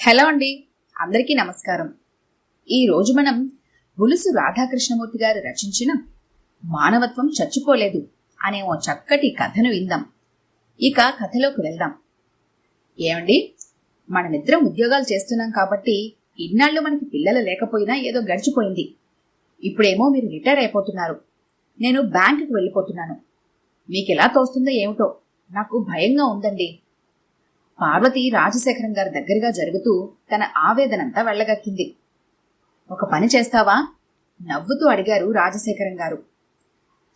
Hello అండి, అందరికీ నమస్కారం. ఈరోజు మనం బులుసు రాధాకృష్ణమూర్తి గారు రచించిన మానవత్వం చచ్చిపోలేదు అనే ఓ చక్కటి కథను విందాం. ఇక కథలోకి వెళ్దాం. ఏమండి, మనమిద్దరం ఉద్యోగాలు చేస్తున్నాం కాబట్టి ఇన్నాళ్ళు మనకి పిల్లలు లేకపోయినా ఏదో గడిచిపోయింది. ఇప్పుడేమో మీరు రిటైర్ అయిపోతున్నారు, నేను బ్యాంకుకి వెళ్ళిపోతున్నాను. మీకెలా తోస్తుందో ఏమిటో, నాకు భయంగా ఉందండి. పార్వతి రాజశేఖరం గారి దగ్గరగా జరుగుతూ తన ఆవేదనంతా వెళ్ళగక్కింది. ఒక పని చేస్తావా? నవ్వుతూ అడిగారు రాజశేఖరం గారు.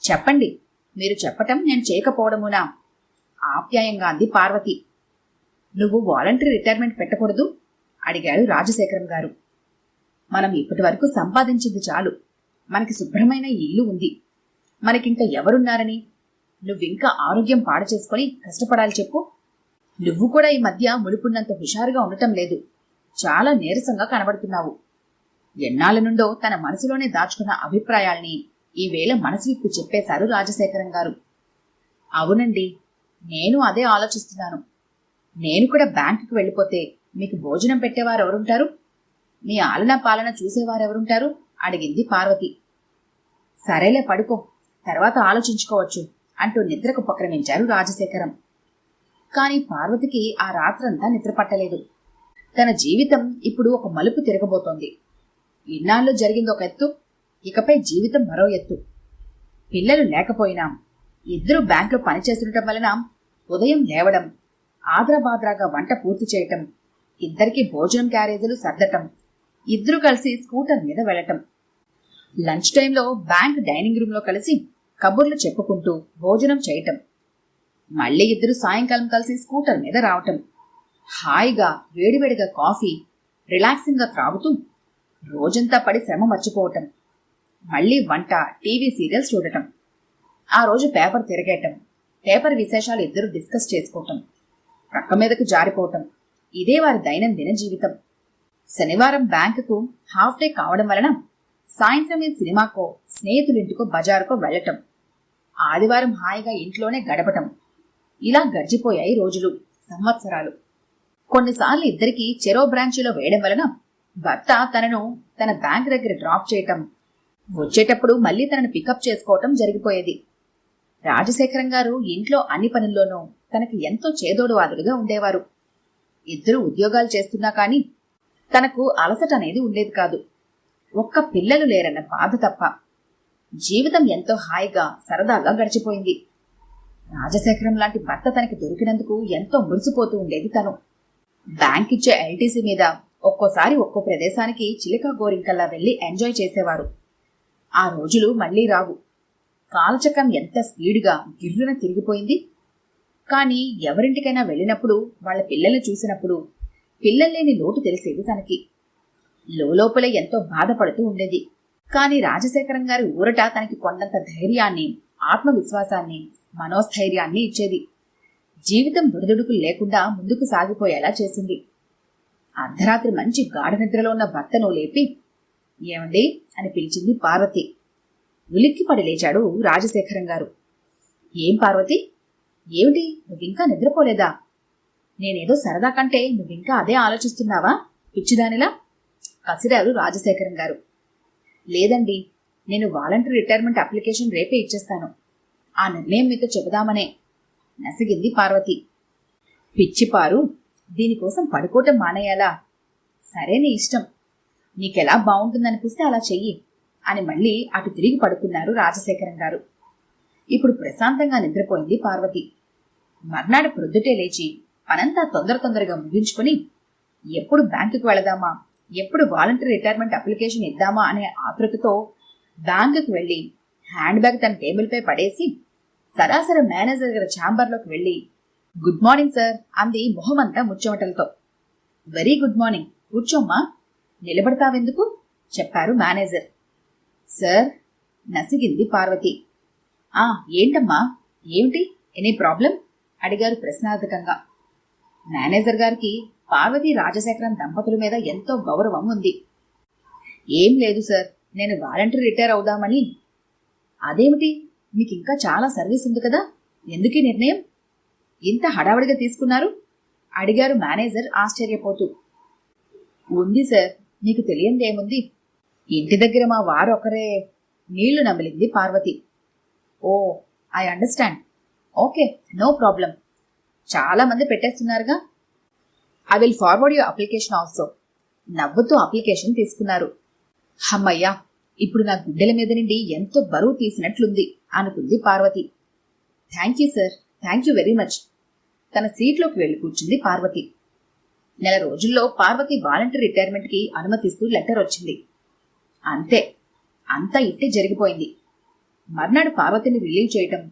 చెప్పండి, మీరు చెప్పటం నేను చేయకపోవడమునా? ఆప్యాయంగా అంది పార్వతి. నువ్వు వాలంటరీ రిటైర్మెంట్ పెట్టకూడదు? అడిగాడు రాజశేఖరం గారు. మనం ఇప్పటి వరకు సంపాదించింది చాలు. మనకి శుభ్రమైన ఇల్లు ఉంది. మనకింక ఎవరున్నారని? నువ్వింకా ఆరోగ్యం పాడు చేసుకుని కష్టపడాలి చెప్పు. నువ్వు కూడా ఈ మధ్య ముడుపున్నంత హుషారుగా ఉండటం లేదు. చాలా నీరసంగా కనబడుతున్నావు. ఎన్నాళ్ళ నుండో తన మనసులోనే దాచుకున్న అభిప్రాయాల్ని ఈవేళ మనసు విప్పి చెప్పేశారు రాజశేఖరం గారు. అవునండి, నేను అదే ఆలోచిస్తున్నాను. నేను కూడా బ్యాంకుకి వెళ్ళిపోతే మీకు భోజనం పెట్టేవారెవరుంటారు? మీ ఆలన పాలన చూసేవారెవరుంటారు? అడిగింది పార్వతి. సరేలే, పడుకో, తర్వాత ఆలోచించుకోవచ్చు అంటూ నిద్రకు ఉపక్రమించారు రాజశేఖరం. కాని పార్వతికి ఆ రాత్రంతా నిద్రపట్టలేదు. తన జీవితం ఇప్పుడు ఒక మలుపు తిరగబోతోంది. ఇన్నాళ్ళు జరిగింది ఒక ఎత్తు, ఇకపై జీవితం మరో ఎత్తు. పిల్లలు లేకపోయినా ఇద్దరు బ్యాంకులో పనిచేస్తుండటం వలన ఉదయం లేవడం, ఆద్రాబాద్రాగా వంట పూర్తి చేయటం, ఇద్దరికి భోజనం క్యారేజీలు సర్దటం, ఇద్దరు కలిసి స్కూటర్ మీద వెళ్లటం, లంచ్ టైంలో బ్యాంక్ డైనింగ్ రూమ్లో కలిసి కబుర్లు చెప్పుకుంటూ భోజనం చేయటం, మళ్ళీ ఇద్దరు సాయంకాలం కలిసి స్కూటర్ మీద రావటం, హాయిగా వేడివేడిగా కాఫీ రిలాక్సింగ్ గా త్రాగుతూ రోజంతా పడి శ్రమ మర్చిపోవటం, మళ్ళీ వంట, టీవీ సీరియల్స్ చూడటం, ఆ రోజు పేపర్ తిరగేయటం, పేపర్ విశేషాలు ఇద్దరు డిస్కస్ చేసుకోవటం, ప్రక్క మీదకు జారిపోవటం. ఇదే వారి దైనందిన జీవితం. శనివారం బ్యాంకుకు హాఫ్ డే కావడం వలన సాయంత్రం ఈ సినిమాకో, స్నేహితులింటికో, బజారుకో వెళ్లటం, ఆదివారం హాయిగా ఇంట్లోనే గడపటం. ఇలా గడిచిపోయాయి రోజులు, సంవత్సరాలు. కొన్నిసార్లు ఇద్దరికి చెరో బ్రాంచీలో వేయడం వలన భర్త తనను తన బ్యాంక్ దగ్గర డ్రాప్ చేయటం, వచ్చేటప్పుడు మళ్లీ తనను పికప్ చేసుకోవటం జరిగిపోయేది. రాజశేఖరం గారు ఇంట్లో అన్ని పనుల్లోనూ తనకి ఎంతో చేదోడువాదుడుగా ఉండేవారు. ఇద్దరు ఉద్యోగాలు చేస్తున్నా కాని తనకు అలసట అనేది ఉండేది కాదు. ఒక్క పిల్లలు లేరన్న బాధ తప్ప. జీవితం ఎంతో హాయిగా సరదాగా గడిచిపోయింది. రాజశేఖరం లాంటి భర్త తనకి దొరికినందుకు ఎంతో మురిసిపోతూ ఉండేది తను. బ్యాంక్ ఇచ్చే ఎల్టీసీ మీద ఒక్కోసారి ఒక్కో ప్రదేశానికి చిలికా గోరింకల్లా వెళ్లి ఎంజాయ్ చేసేవారు. ఆ రోజులు మళ్లీ రావు. కాలచక్రం ఎంత స్పీడ్గా గిర్రున తిరిగిపోయింది. కాని ఎవరింటికైనా వెళ్ళినప్పుడు, వాళ్ల పిల్లల్ని చూసినప్పుడు పిల్లల్లేని లోటు తెలిసేది తనకి. లోపలే ఎంతో బాధపడుతూ ఉండేది. కాని రాజశేఖరం గారి ఊరట తనకి కొండంత ధైర్యాన్ని, ఆత్మవిశ్వాసాన్ని, మనోస్థైర్యాన్ని ఇచ్చేది. జీవితం దుడిదుడుకులు లేకుండా ముందుకు సాగిపోయేలా చేసింది. అర్ధరాత్రి మంచి గాఢ నిద్రలో ఉన్న భర్తను లేపి, ఏమండి అని పిలిచింది పార్వతి. ఉలిక్కిపడి లేచాడు రాజశేఖరం గారు. ఏం పార్వతి, ఏమిటి, నువ్వింకా నిద్రపోలేదా? నేనేదో సరదా కంటే నువ్వింకా అదే ఆలోచిస్తున్నావా పిచ్చిదానిలా? కసిరారు రాజశేఖరం గారు. లేదండి, నేను వాలంటరీ రిటైర్మెంట్ అప్లికేషన్ రేపే ఇచ్చేస్తాను. ఆ నిర్ణయం మీతో చెబుదామనే నసిగింది పార్వతి. పిచ్చిపారు, దీనికోసం పడుకోవటం మానేయాలా? సరే, నీ ఇష్టం, నీకెలా బాగుంటుందనిపిస్తే అలా చెయ్యి అని మళ్ళీ అటు తిరిగి పడుకున్నారు రాజశేఖరం గారు. ఇప్పుడు ప్రశాంతంగా నిద్రపోయింది పార్వతి. మర్నాడు ప్రొద్దుటే లేచి పనంతా తొందరగా ముగించుకుని ఎప్పుడు బ్యాంకుకు వెళదామా, ఎప్పుడు వాలంటరీ రిటైర్మెంట్ అప్లికేషన్ ఇద్దామా అనే ఆతృతతో బ్యాంకుకు వెళ్లి హ్యాండ్ బ్యాగ్ తన టేబుల్పై పడేసి సరాసరి మేనేజర్ గారి ఛాంబర్లోకి వెళ్లి, గుడ్ మార్నింగ్ సార్ అంది మొహమంతా ముచ్చెమటలతో. వెరీ గుడ్ మార్నింగ్, కూర్చోమ్మా, నిలబడతావెందుకు చెప్పారు మేనేజర్. సార్ నసిగింది పార్వతి. ఏంటమ్మా, ఏమిటి, ఎనీ ప్రాబ్లం అడిగారు ప్రశ్నార్థకంగా. మేనేజర్ గారికి పార్వతి రాజశేఖరం దంపతుల మీద ఎంతో గౌరవం ఉంది. ఏం లేదు సార్, నేను వాలంటరీ రిటైర్ అవుదామని. అదేమిటి, మీకింకా చాలా సర్వీస్ ఉంది కదా, ఎందుకీ నిర్ణయం? ఇంత హడావడిగా తీసుకున్నారు అడిగారు మేనేజర్ ఆశ్చర్యపోతూ. ఉంది సార్, మీకు తెలియందేముంది. ఇంటి దగ్గర మా వారు ఒకరే. నీళ్లు నమిలింది పార్వతి. ఓ, I understand. Okay, no problem. చాలా మంది పెట్టేస్తున్నారుగా. I will forward your application also. నవ్వుతూ అప్లికేషన్ తీసుకున్నారు. హమ్మయ్యా, ఇప్పుడు నా గుండెల మీద నుండి ఎంతో బరువు తీసినట్లుంది అనుకుంది Parvati. Thank you sir, thank you very much. తన సీట్లోకి వెళ్లి కూర్చుంది పార్వతి. నెల రోజుల్లో పార్వతి వాలంటీర్ రిటైర్మెంట్కి అనుమతిస్తూ లెటర్ వచ్చింది. అంతే, అంతా ఇట్టే జరిగిపోయింది. మర్నాడు పార్వతిని రిలీవ్ చేయటం,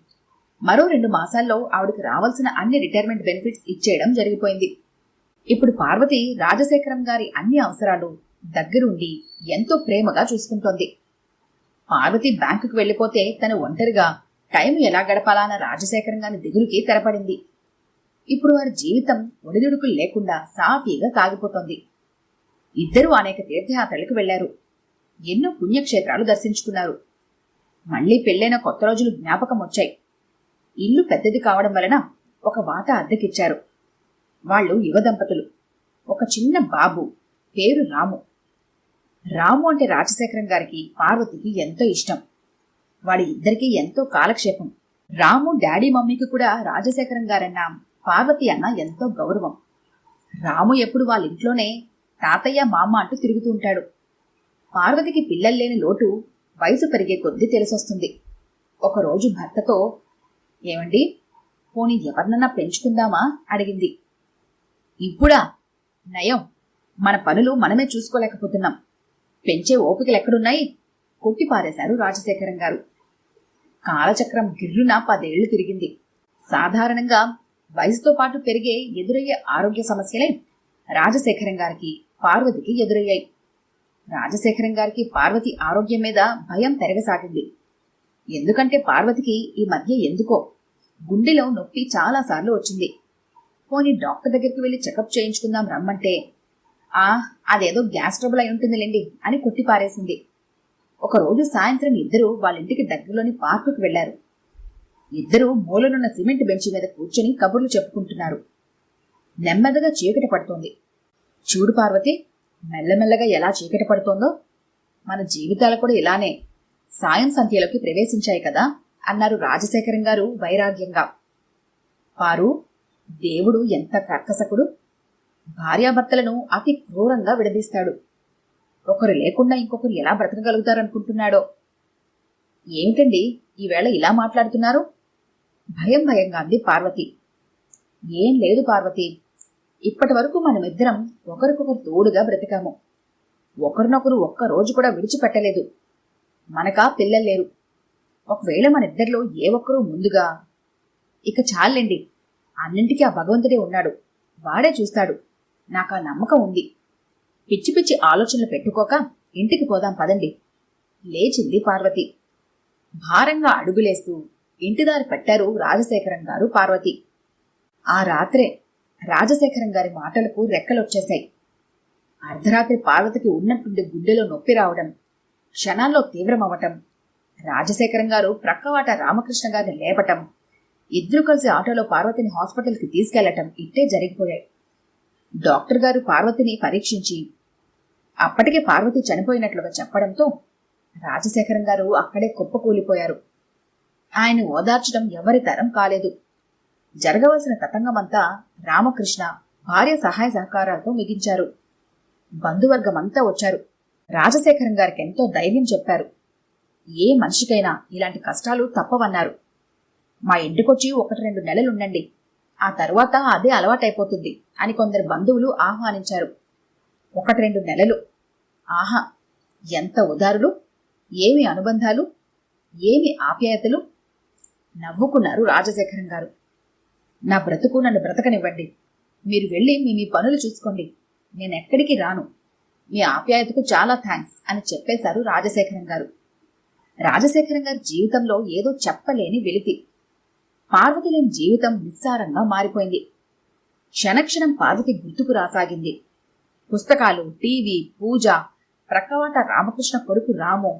మరో 2 మాసాల్లో ఆవిడకి రావాల్సిన అన్ని రిటైర్మెంట్ బెనిఫిట్స్ ఇచ్చేయడం జరిగిపోయింది. ఇప్పుడు పార్వతి రాజశేఖరం గారి అన్ని అవసరాలు దగ్గరుండి ఎంతో ప్రేమగా చూసుకుంటోంది. పార్వతి బ్యాంకుకు వెళ్లిపోతే తను ఒంటరిగా టైం ఎలా గడపాలా అన్న రాజశేఖరం గారి దిగులుకి తెరపడింది. ఇప్పుడు వారి జీవితం ఒడిదుడుకులు లేకుండా సాఫీగా సాగిపోతోంది. ఇద్దరూ అనేక తీర్థయాత్రలకు వెళ్లారు. ఎన్నో పుణ్యక్షేత్రాలు దర్శించుకున్నారు. మళ్లీ పెళ్లైన కొత్త రోజులు జ్ఞాపకం వచ్చాయి. ఇల్లు పెద్దది కావడం వలన ఒక వాటా అద్దెకిచ్చారు. వాళ్ళు యువ దంపతులు. ఒక చిన్న బాబు, పేరు రాము. రాము అంటే రాజశేఖరం గారికి పార్వతికి ఎంతో ఇష్టం. వాడి ఇద్దరికీ ఎంతో కాలక్షేపం. రాము డాడీ మమ్మీకి కూడా రాజశేఖరం గారన్నా పార్వతి అన్న ఎంతో గౌరవం. రాము ఎప్పుడు వాళ్ళ ఇంట్లోనే తాతయ్య మామ అంటూ తిరుగుతూ ఉంటాడు. పార్వతికి పిల్లల్లేని లోటు వయసు పెరిగే కొద్దీ తెలిసొస్తుంది. ఒకరోజు భర్తతో, ఏమండి, పోనీ ఎవరినన్నా పెంచుకుందామా అడిగింది. ఇప్పుడా? నయం, మన పనులు మనమే చూసుకోలేకపోతున్నాం. పెంచే ఓపికలెక్కడున్నాయి? కొట్టిపారేశారు రాజశేఖరం గారు. కాలచక్రం గిర్రున 10 ఏళ్లు తిరిగింది. సాధారణంగా వయసుతో పాటు పెరిగే ఎదురయ్యే ఆరోగ్య సమస్యలే రాజశేఖరం గారికి పార్వతికి ఎదురయ్యాయి. రాజశేఖరం గారికి పార్వతి ఆరోగ్యం మీద భయం పెరగసాగింది. ఎందుకంటే పార్వతికి ఈ మధ్య ఎందుకో గుండెలో నొప్పి చాలాసార్లు వచ్చింది. పోనీ డాక్టర్ దగ్గరికి వెళ్లి చెకప్ చేయించుకుందాం రమ్మంటే, అదేదో గ్యాస్ ట్రబుల్ అయి ఉంటుందిలేండి అని కొట్టిపారేసింది. ఒకరోజు సాయంత్రం ఇద్దరూ వాళ్ళింటికి దగ్గరలోని పార్కుకు వెళ్లారు. ఇద్దరూ మూలనున్న సిమెంట్ బెంచి మీద కూర్చొని కబుర్లు చెప్పుకుంటున్నారు. నెమ్మదిగా చీకటి పడుతోంది. చూడు పార్వతి, మెల్లమెల్లగా ఎలా చీకటి పడుతోందో. మన జీవితాలు కూడా ఇలానే సాయం సంధ్యలోకి ప్రవేశించాయి కదా అన్నారు రాజశేఖరం గారు వైరాగ్యంగా. పారు, దేవుడు ఎంత కర్కసకుడు. భార్యాభర్తలను అతి క్రూరంగా విడదీస్తాడు. ఒకరు లేకుండా ఇంకొకరు ఎలా బ్రతకగలుగుతారనుకుంటున్నాడో. ఏమిటండి ఈవేళ ఇలా మాట్లాడుతున్నారు? భయం భయంగా అంది పార్వతి. ఏం లేదు పార్వతి, ఇప్పటి వరకు మనమిద్దరం ఒకరికొకరు తోడుగా బ్రతికాము. ఒకరినొకరు ఒక్కరోజు కూడా విడిచిపెట్టలేదు. మనకా పిల్లలు లేరు. ఒకవేళ మనిద్దరిలో ఏ ఒక్కరూ ముందుగా, ఇక చాలండి, అన్నింటికీ ఆ భగవంతుడే ఉన్నాడు, వాడే చూస్తాడు. నాకా నమ్మకం ఉంది. పిచ్చి పిచ్చి ఆలోచనలు పెట్టుకోక ఇంటికి పోదాం పదండి. లేచింది పార్వతి. భారంగా అడుగులేస్తూ ఇంటిదారి పట్టారు రాజశేఖరం గారు పార్వతి. ఆ రాత్రే రాజశేఖరం గారి మాటలకు రెక్కలొచ్చేశాయి. అర్ధరాత్రి పార్వతికి ఉన్నట్టుండి గుండెలో నొప్పి రావడం, క్షణాల్లో తీవ్రమవటం, రాజశేఖరం గారు ప్రక్కవాట రామకృష్ణ గారిని లేపటం, ఇద్దరూ కలిసి ఆటోలో పార్వతిని హాస్పిటల్కి తీసుకెళ్లటం ఇట్టే జరిగిపోయాయి. డాక్టర్ గారు పార్వతిని పరీక్షించి అప్పటికే పార్వతి చనిపోయినట్లుగా చెప్పడంతో రాజశేఖరం గారు అక్కడే కుప్పకూలిపోయారు. ఆయన ఓదార్చడం ఎవరి తరం కాలేదు. జరగవలసిన తతంగమంతా రామకృష్ణ భార్య సహాయ సహకారాలతో మిగించారు. బంధువర్గమంతా వచ్చారు. రాజశేఖరం గారికి ఎంతో ధైర్యం చెప్పారు. ఏ మనిషికైనా ఇలాంటి కష్టాలు తప్పవన్నారు. మా ఇంటికొచ్చి 1-2 నెలలుండండి, ఆ తరువాత అదే అలవాటైపోతుంది అని కొందరు బంధువులు ఆహ్వానించారు. 1-2 నెలలు! ఆహా, ఎంత ఉదారులు! ఏమి అనుబంధాలు, ఏమి ఆప్యాయతలు! నవ్వుకున్నారు రాజశేఖరం గారు. నా బ్రతుకు నన్ను బ్రతకనివ్వండి. మీరు వెళ్ళి మీ పనులు చూసుకోండి. నేనెక్కడికి రాను. మీ ఆప్యాయతకు చాలా థ్యాంక్స్ అని చెప్పేశారు రాజశేఖరం గారు. రాజశేఖరం గారి జీవితంలో ఏదో చెప్పలేని వెలితి. పార్వతి లేని జీవితం నిస్సారంగా మారిపోయింది. క్షణక్షణం పార్వతి గుర్తుకు రాసాగింది. పుస్తకాలు, టీవీ, పూజ, ప్రక్కవాట రామకృష్ణ కొడుకు రాము,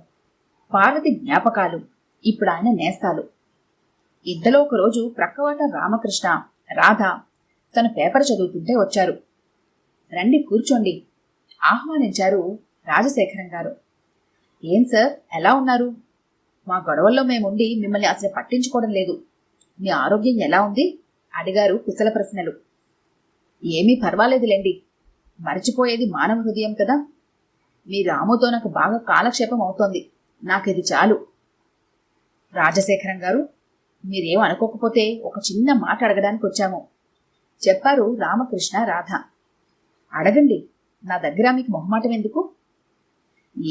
పార్వతి జ్ఞాపకాలు, ఇప్పుడు ఆయన నేస్తాలు. ఇంతలో ఒకరోజు ప్రక్కవాట రామకృష్ణ, రాధ తన పేపర్ చదువుతుంటే వచ్చారు. రండి కూర్చోండి, ఆహ్వానించారు రాజశేఖరం గారు. ఏం సార్, ఎలా ఉన్నారు? మా గొడవల్లో మేముండి మిమ్మల్ని అసలు పట్టించుకోవడం లేదు. మీ ఆరోగ్యం ఎలా ఉంది? అడిగారు కుశల ప్రశ్నలు. ఏమీ పర్వాలేదులేండి. మరిచిపోయేది మానవ హృదయం కదా. మీ రాముతో నాకు బాగా కాలక్షేపం అవుతోంది. నాకిది చాలు. రాజశేఖరం గారు, మీరేం అనుకోకపోతే ఒక చిన్న మాట అడగడానికి వచ్చాము, చెప్పారు రామకృష్ణ రాధ. అడగండి, నా దగ్గర మీకు మొహమాటం ఎందుకు?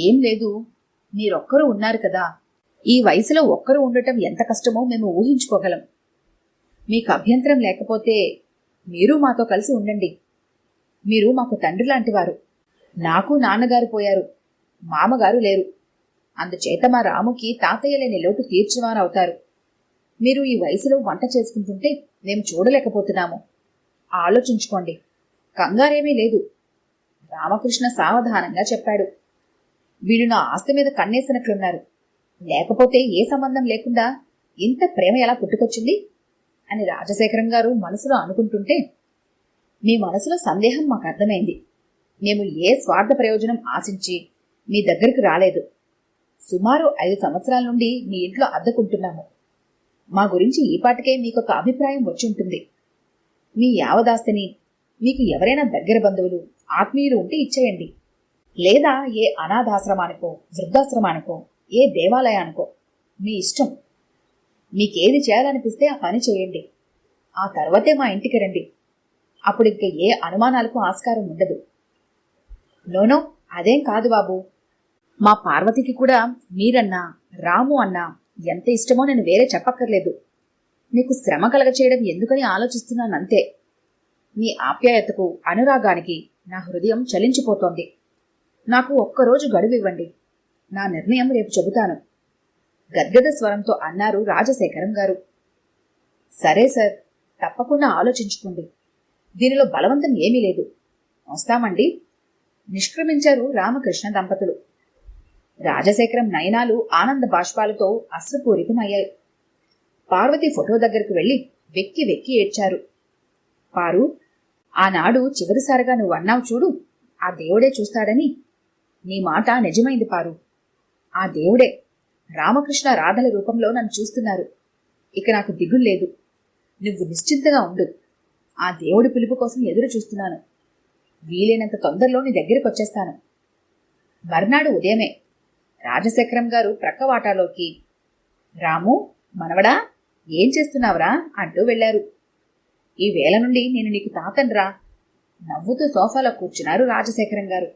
ఏం లేదు, మీరొక్కరు ఉన్నారు కదా. ఈ వయసులో ఒక్కరు ఉండటం ఎంత కష్టమో మేము ఊహించుకోగలం. మీకు అభ్యంతరం లేకపోతే మీరు మాతో కలిసి ఉండండి. మీరు మాకు తండ్రి లాంటివారు. నాకు నాన్నగారు పోయారు, మామగారు లేరు. అందుచేత మా రాముకి తాతయ్య లేని లోటు తీర్చివారవుతారు. మీరు ఈ వయసులో వంట చేసుకుంటుంటే మేము చూడలేకపోతున్నాము. ఆలోచించుకోండి, కంగారేమీ లేదు. రామకృష్ణ సావధానంగా చెప్పాడు. వీడు నా ఆస్తి మీద కన్నేసినట్లున్నారు. లేకపోతే ఏ సంబంధం లేకుండా ఇంత ప్రేమ ఎలా పుట్టుకొచ్చింది అని రాజశేఖరం గారు మనసులో అనుకుంటుంటే, మీ మనసులో సందేహం మాకు అర్థమైంది. మేము ఏ స్వార్థ ప్రయోజనం ఆశించి మీ దగ్గరికి రాలేదు. సుమారు 5 సంవత్సరాల నుండి మీ ఇంట్లో అద్దెకుంటున్నాము. మా గురించి ఈపాటికే మీకొక అభిప్రాయం వచ్చి ఉంటుంది. మీ యావదాస్తిని మీకు ఎవరైనా దగ్గర బంధువులు, ఆత్మీయులు ఉంటే ఇచ్చేయండి. లేదా ఏ అనాథాశ్రమానికో, వృద్ధాశ్రమానికో, ఏ దేవాలయానికో, మీ ఇష్టం. మీకేది చేయాలనిపిస్తే ఆ పని చేయండి. ఆ తర్వాతే మా ఇంటికి రండి. అప్పుడు ఇంక ఏ అనుమానాలకు ఆస్కారం ఉండదు. నోనో, అదేం కాదు బాబు. మా పార్వతికి కూడా మీరన్నా రాము అన్నా ఎంత ఇష్టమో నేను వేరే చెప్పక్కర్లేదు. మీకు శ్రమ కలగచేయడం ఎందుకని ఆలోచిస్తున్నానంతే. మీ ఆప్యాయతకు, అనురాగానికి నా హృదయం చలించిపోతోంది. నాకు ఒక్కరోజు గడువివ్వండి. నా నిర్ణయం రేపు చెబుతాను, గద్గద స్వరంతో అన్నారు రాజశేఖరం గారు. సరే సార్, తప్పకుండా ఆలోచించుకోండి. దీనిలో బలవంతం ఏమీ లేదు. వస్తామండి. నిష్క్రమించారు రామకృష్ణ దంపతులు. రాజశేఖరం నయనాలు ఆనంద బాష్పాలతో అశ్రుపూరితమయ్యాయి. పార్వతి ఫోటో దగ్గరకు వెళ్లి వెక్కి వెక్కి ఏడ్చారు. పారు, ఆనాడు చివరిసారిగా నువ్వు అన్నావు చూడు, ఆ దేవుడే చూస్తాడని. నీ మాట నిజమైంది పారు. ఆ దేవుడే రామకృష్ణ రాధల రూపంలో నన్ను చూస్తున్నారు. ఇక నాకు దిగుల్లేదు. నువ్వు నిశ్చింతగా ఉండు. ఆ దేవుడి పిలుపు కోసం ఎదురు చూస్తున్నాను. వీలైనంత తొందరలో నీ దగ్గరికి వచ్చేస్తాను. మర్నాడు ఉదయమే రాజశేఖరం గారు ప్రక్కవాటాలోకి, రాము మనవడా, ఏం చేస్తున్నావురా అంటూ వెళ్లారు. ఈ వేళ నుండి నేను నీకు తాతన్రా. నవ్వుతూ సోఫాలో కూర్చున్నారు రాజశేఖరం గారు.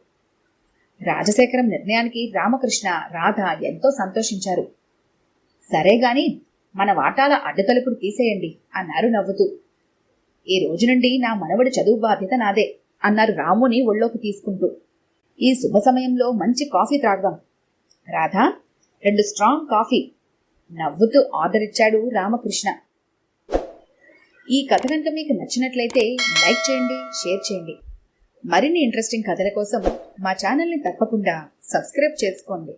రాజశేఖరం నిర్ణయానికి రామకృష్ణ, రాధ ఎంతో సంతోషించారు. సరేగాని మన వాటాల అడ్డుతలుపుడు తీసేయండి అన్నారు నవ్వుతూ. ఈ రోజు నుండి నా మనవడి చదువు బాధ్యత నాదే అన్నారు రాముని ఒళ్ళోకి తీసుకుంటూ. ఈ శుభ సమయంలో మంచి కాఫీ త్రాగదాం. రాధా, 2 స్ట్రాంగ్ కాఫీ నవ్వుతూ ఆర్డర్ ఇచ్చాడు రామకృష్ణ. ఈ కథ కనుక మీకు నచ్చినట్లయితే లైక్ చేయండి, షేర్ చేయండి. మరిన్ని ఇంట్రెస్టింగ్ కథల కోసం మా ఛానల్ని తప్పకుండా సబ్స్క్రైబ్ చేసుకోండి.